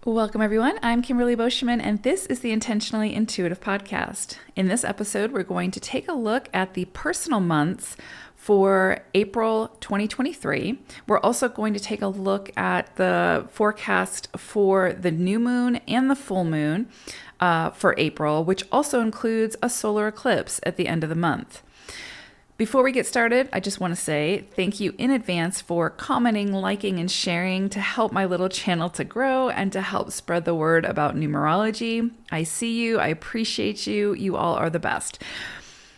Welcome, everyone. I'm Kimberly Boschman, and this is the Intentionally Intuitive Podcast. In this episode, we're going to take a look at the personal months for April 2023. We're also going to take a look at the forecast for the new moon and the full moon for April, which also includes a solar eclipse at the end of the month. Before we get started, I just want to say thank you in advance for commenting, liking, and sharing to help my little channel to grow and to help spread the word about numerology. I see you. I appreciate you. You all are the best.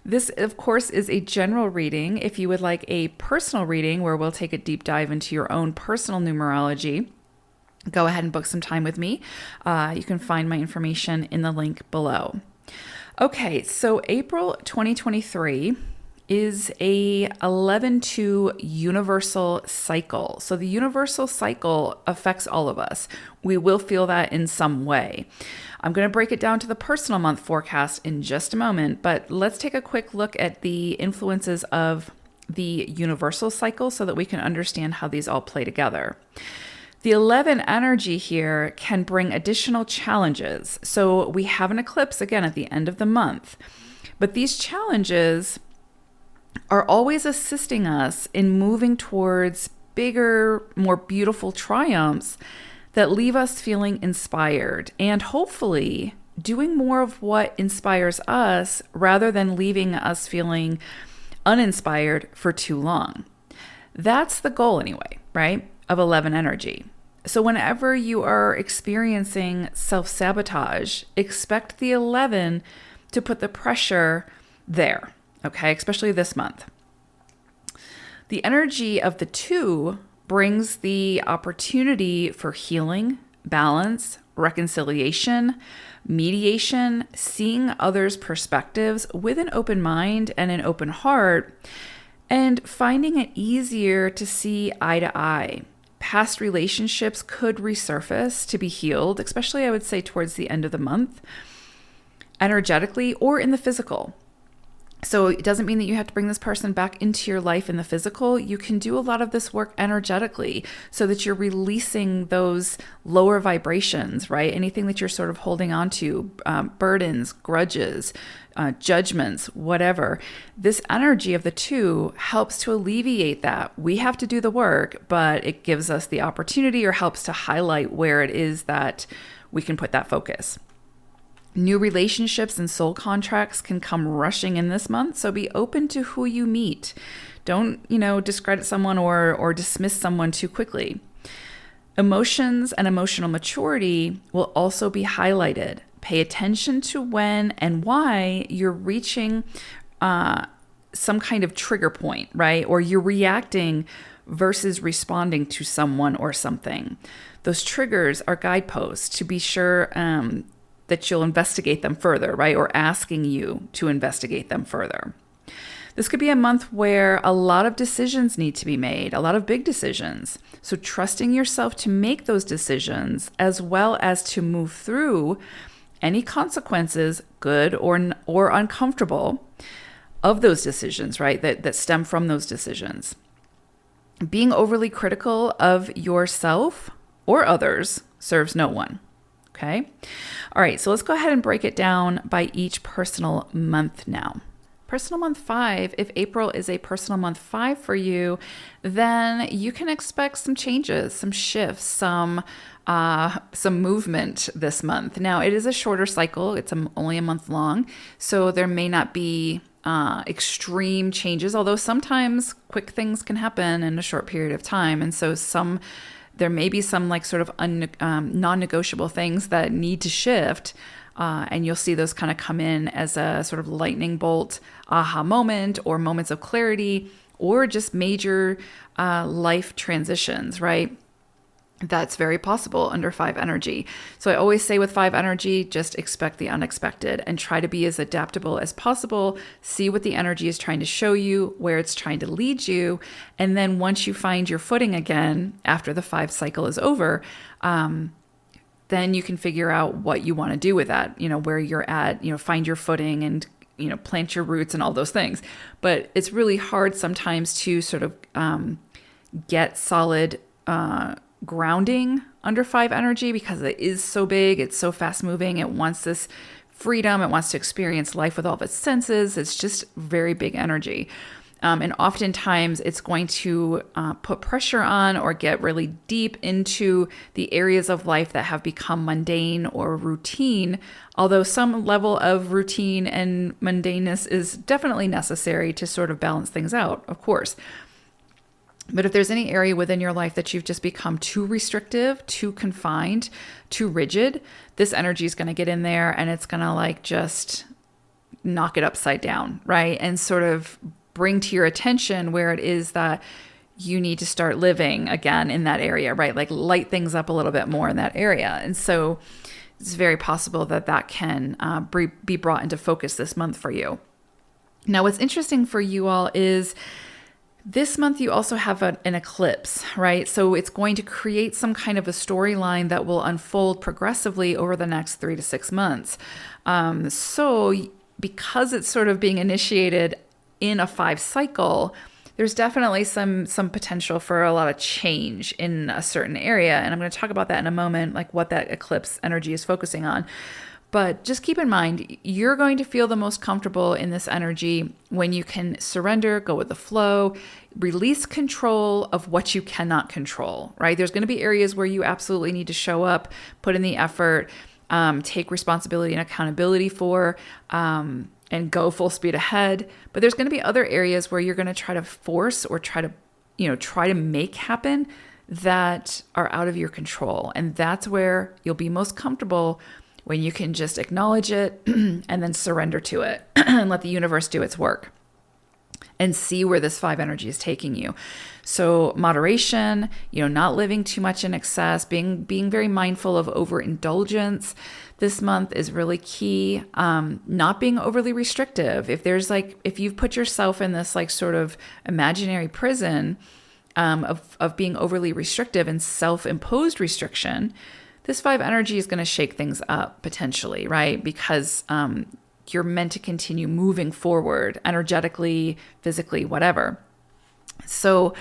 This, of course, is a general reading. If you would like a personal reading where we'll take a deep dive into your own personal numerology, go ahead and book some time with me. You can find my information in the link below. Okay, so April 2023 is a 11-2 universal cycle. So the universal cycle affects all of us. We will feel that in some way. I'm going to break it down to the personal month forecast in just a moment, but let's take a quick look at the influences of the universal cycle so that we can understand how these all play together. The 11 energy here can bring additional challenges. So we have an eclipse again at the end of the month, but these challenges are always assisting us in moving towards bigger, more beautiful triumphs that leave us feeling inspired and hopefully doing more of what inspires us rather than leaving us feeling uninspired for too long. That's the goal anyway, right? Of 11 energy. So whenever you are experiencing self-sabotage, expect the 11 to put the pressure there. Okay, especially this month. The energy of the 2 brings the opportunity for healing, balance, reconciliation, mediation, seeing others' perspectives with an open mind and an open heart, and finding it easier to see eye to eye. Past relationships could resurface to be healed, especially I would say towards the end of the month, energetically or in the physical. So it doesn't mean that you have to bring this person back into your life in the physical. You can do a lot of this work energetically so that you're releasing those lower vibrations, right? Anything that you're sort of holding on to, burdens, grudges, judgments, whatever. This energy of the 2 helps to alleviate that. We have to do the work, but it gives us the opportunity or helps to highlight where it is that we can put that focus. New relationships and soul contracts can come rushing in this month, so be open to who you meet. Don't, discredit someone or dismiss someone too quickly. Emotions and emotional maturity will also be highlighted. Pay attention to when and why you're reaching some kind of trigger point, right? Or you're reacting versus responding to someone or something. Those triggers are guideposts to be sure that you'll investigate them further, right? Or asking you to investigate them further. This could be a month where a lot of decisions need to be made, a lot of big decisions. So trusting yourself to make those decisions as well as to move through any consequences, good or uncomfortable, of those decisions, right? That stem from those decisions. Being overly critical of yourself or others serves no one. Okay. All right. So let's go ahead and break it down by each personal month now. Personal month 5, if April is a personal month 5 for you, then you can expect some changes, some shifts, some movement this month. Now, it is a shorter cycle. It's only a month long. So there may not be extreme changes, although sometimes quick things can happen in a short period of time. And so there may be some sort of non-negotiable things that need to shift, and you'll see those kind of come in as a sort of lightning bolt aha moment or moments of clarity or just major life transitions, right? That's very possible under 5 energy. So I always say with 5 energy, just expect the unexpected and try to be as adaptable as possible. See what the energy is trying to show you, where it's trying to lead you. And then once you find your footing again, after the 5 cycle is over, then you can figure out what you want to do with that, where you're at, find your footing and, plant your roots and all those things. But it's really hard sometimes to sort of get solid grounding under 5 energy because it is so big, it's so fast moving, it wants this freedom, it wants to experience life with all of its senses. It's just very big energy. And oftentimes it's going to put pressure on or get really deep into the areas of life that have become mundane or routine, although some level of routine and mundaneness is definitely necessary to sort of balance things out, of course. But if there's any area within your life that you've just become too restrictive, too confined, too rigid, this energy is going to get in there and it's going to like just knock it upside down, right? And sort of bring to your attention where it is that you need to start living again in that area, right? Like light things up a little bit more in that area. And so it's very possible that that can be brought into focus this month for you. Now, what's interesting for you all is this month you also have an eclipse, right? So it's going to create some kind of a storyline that will unfold progressively over the next 3 to 6 months. So because it's sort of being initiated in a 5 cycle, there's definitely some potential for a lot of change in a certain area. And I'm going to talk about that in a moment, like what that eclipse energy is focusing on. But just keep in mind, you're going to feel the most comfortable in this energy when you can surrender, go with the flow, release control of what you cannot control, right? There's going to be areas where you absolutely need to show up, put in the effort, take responsibility and accountability for, and go full speed ahead. But there's going to be other areas where you're going to try to force or try to make happen that are out of your control. And that's where you'll be most comfortable when you can just acknowledge it and then surrender to it and let the universe do its work and see where this 5 energy is taking you. So moderation, not living too much in excess, being very mindful of overindulgence this month is really key. Not being overly restrictive. If you've put yourself in this like sort of imaginary prison of being overly restrictive and self-imposed restriction, this 5 energy is going to shake things up potentially, right? Because you're meant to continue moving forward energetically, physically, whatever. So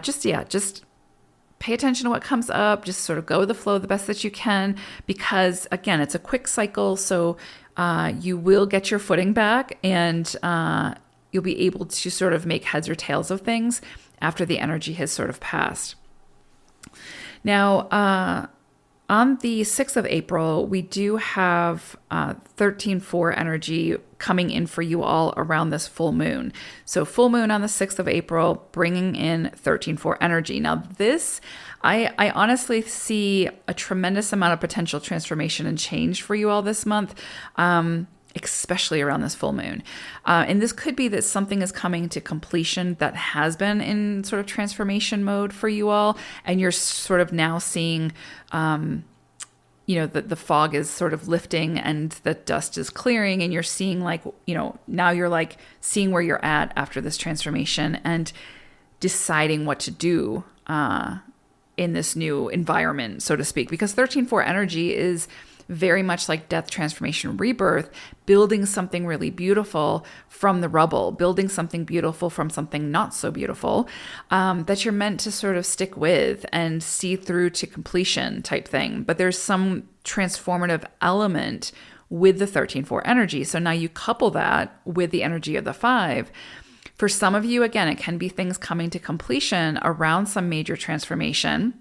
just pay attention to what comes up. Just sort of go with the flow the best that you can, because again, it's a quick cycle. So you will get your footing back and you'll be able to sort of make heads or tails of things after the energy has sort of passed. Now, on the 6th of April, we do have 13-4 energy coming in for you all around this full moon. So full moon on the 6th of April, bringing in 13-4 energy. Now this, I honestly see a tremendous amount of potential transformation and change for you all this month, especially around this full moon. And this could be that something is coming to completion that has been in sort of transformation mode for you all. And you're sort of now seeing, the fog is sort of lifting and the dust is clearing. And you're seeing now you're like seeing where you're at after this transformation and deciding what to do in this new environment, so to speak. Because 13-4 energy is very much like death, transformation, rebirth, building something really beautiful from the rubble, building something beautiful from something not so beautiful, that you're meant to sort of stick with and see through to completion type thing. But there's some transformative element with the 13-4 energy. So now you couple that with the energy of the 5. For some of you, again, it can be things coming to completion around some major transformation,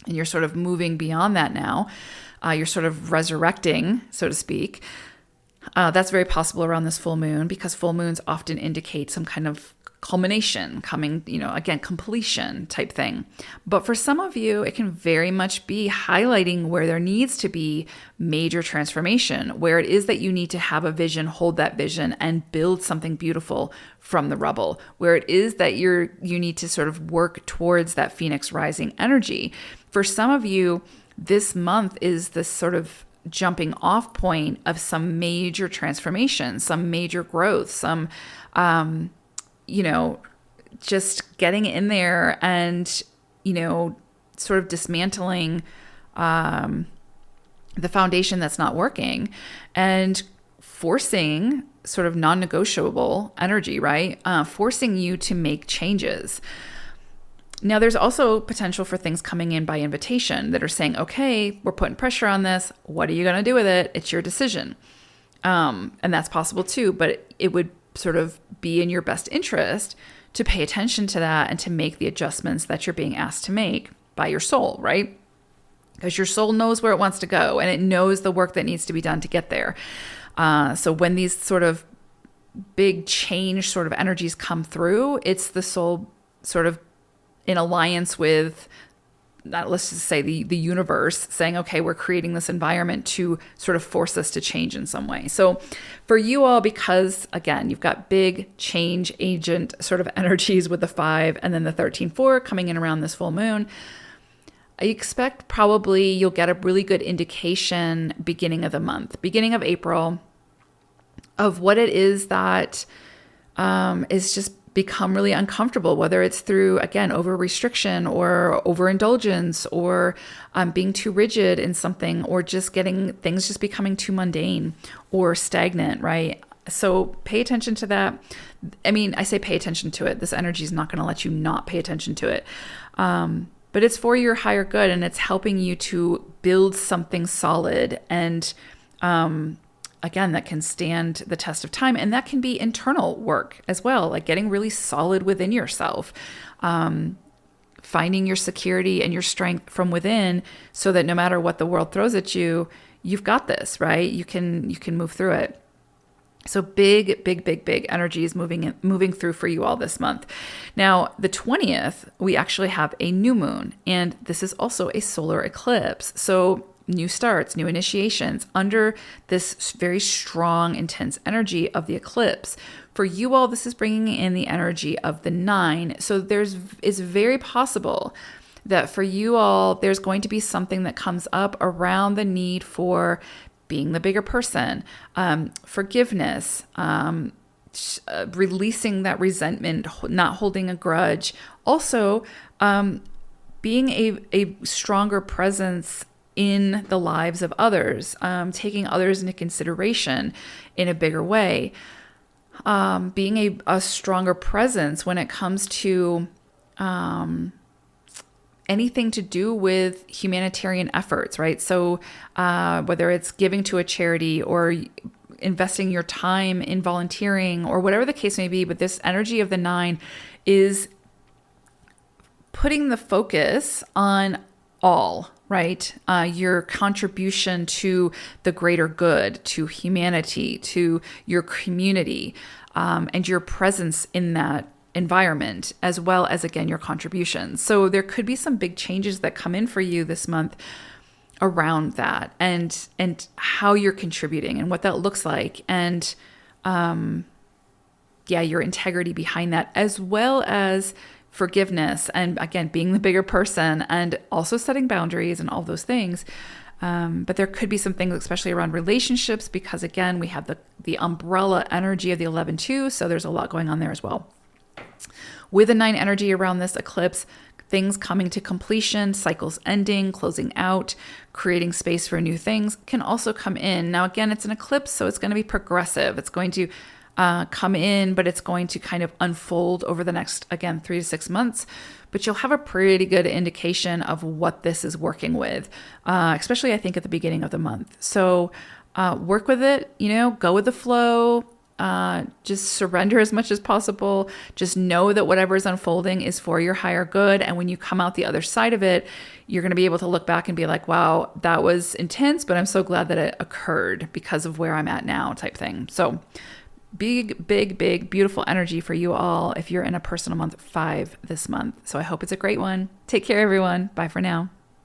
and you're sort of moving beyond that now. You're sort of resurrecting, so to speak. That's very possible around this full moon because full moons often indicate some kind of culmination coming, again, completion type thing. But for some of you, it can very much be highlighting where there needs to be major transformation, where it is that you need to have a vision, hold that vision, and build something beautiful from the rubble, where it is that you need to sort of work towards that phoenix rising energy. For some of you, this month is this sort of jumping off point of some major transformation, some major growth, some, just getting in there and, sort of dismantling the foundation that's not working and forcing sort of non-negotiable energy, right? Forcing you to make changes. Now there's also potential for things coming in by invitation that are saying, okay, we're putting pressure on this. What are you going to do with it? It's your decision. And that's possible too, but it would sort of be in your best interest to pay attention to that and to make the adjustments that you're being asked to make by your soul, right? Because your soul knows where it wants to go and it knows the work that needs to be done to get there. So when these sort of big change sort of energies come through, it's the soul sort of in alliance with, let's just say the universe saying, okay, we're creating this environment to sort of force us to change in some way. So for you all, because again, you've got big change agent sort of energies with the 5 and then the 13-4 coming in around this full moon, I expect probably you'll get a really good indication beginning of the month, beginning of April, of what it is that is just become really uncomfortable, whether it's through, again, over restriction or overindulgence or being too rigid in something, or just getting things just becoming too mundane or stagnant, right? So pay attention to that. I mean, I say pay attention to it. This energy is not going to let you not pay attention to it. But it's for your higher good, and it's helping you to build something solid and again, that can stand the test of time. And that can be internal work as well, like getting really solid within yourself, finding your security and your strength from within so that no matter what the world throws at you, you've got this, right? You can move through it. So big energies moving through for you all this month. Now, the 20th, we actually have a new moon, and this is also a solar eclipse. So new starts, new initiations under this very strong, intense energy of the eclipse. For you all, this is bringing in the energy of the 9. So it's very possible that for you all, there's going to be something that comes up around the need for being the bigger person, forgiveness, releasing that resentment, not holding a grudge. Also, being a stronger presence in the lives of others, taking others into consideration in a bigger way, being a stronger presence when it comes to anything to do with humanitarian efforts, right? So whether it's giving to a charity or investing your time in volunteering or whatever the case may be, but this energy of the 9 is putting the focus on all, right? Your contribution to the greater good, to humanity, to your community, and your presence in that environment, as well as, again, your contributions. So there could be some big changes that come in for you this month around that and how you're contributing and what that looks like. And your integrity behind that, as well as forgiveness and, again, being the bigger person and also setting boundaries and all those things. But there could be some things, especially around relationships, because, again, we have the umbrella energy of the 11-2. So there's a lot going on there as well. With the 9 energy around this eclipse, things coming to completion, cycles ending, closing out, creating space for new things can also come in. Now, again, it's an eclipse, so it's going to be progressive. It's going to come in, but it's going to kind of unfold over the next, again, 3 to 6 months. But you'll have a pretty good indication of what this is working with, especially, I think, at the beginning of the month. So work with it, go with the flow. Just surrender as much as possible. Just know that whatever is unfolding is for your higher good. And when you come out the other side of it, you're going to be able to look back and be like, wow, that was intense, but I'm so glad that it occurred because of where I'm at now, type thing. So big, beautiful energy for you all if you're in a personal month 5 this month. So I hope it's a great one. Take care, everyone. Bye for now.